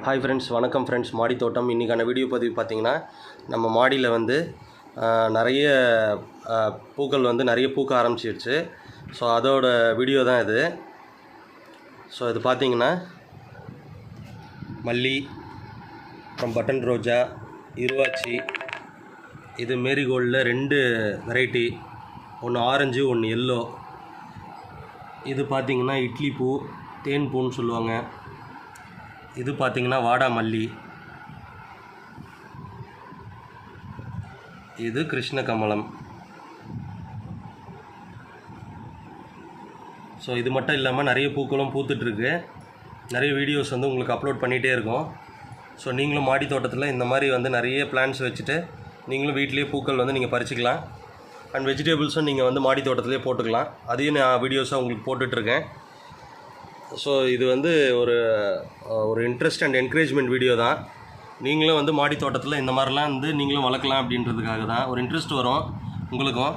Hi friends, வணக்கம் friends. மாடி தோட்டம் இன்றைக்கான வீடியோ பதிவு பார்த்திங்கன்னா, நம்ம மாடியில் வந்து நிறைய பூக்கள் வந்து நிறைய பூக்க ஆரம்பிச்சிடுச்சு. ஸோ அதோட வீடியோ தான் இது. ஸோ இது பார்த்திங்கன்னா மல்லி, அப்புறம் பட்டன் ரோஜா, இருவாச்சி, இது மேரிகோல்டில் 2 வெரைட்டி, ஒன்று ஆரஞ்சு ஒன்று எல்லோ. இது பார்த்திங்கன்னா இட்லி பூ, தேன் பூன்னு சொல்லுவாங்க. இது பார்த்திங்கன்னா வாடா மல்லி, இது கிருஷ்ண கமலம். ஸோ இது மட்டும் இல்லாமல் நிறைய பூக்களும் பூத்துட்ருக்கு. நிறைய வீடியோஸ் வந்து உங்களுக்கு அப்லோட் பண்ணிகிட்டே இருக்கும். ஸோ நீங்களும் மாடி தோட்டத்தில் இந்த மாதிரி வந்து நிறைய பிளான்ஸ் வச்சுட்டு நீங்களும் வீட்லேயே பூக்கள் வந்து நீங்கள் பறிச்சிக்கலாம். அண்ட் வெஜிடபிள்ஸும் நீங்கள் வந்து மாடி தோட்டத்திலே போட்டுக்கலாம். அதையும் நான் வீடியோஸாக உங்களுக்கு போட்டுட்ருக்கேன். ஸோ இது வந்து ஒரு இன்ட்ரெஸ்ட் அண்ட் என்கரேஜ்மெண்ட் வீடியோ தான். நீங்களும் வந்து மாடி தோட்டத்தில் இந்த மாதிரிலாம் வந்து நீங்களும் வளர்க்கலாம் அப்படின்றதுக்காக தான். ஒரு இன்ட்ரெஸ்ட் வரும் உங்களுக்கும்.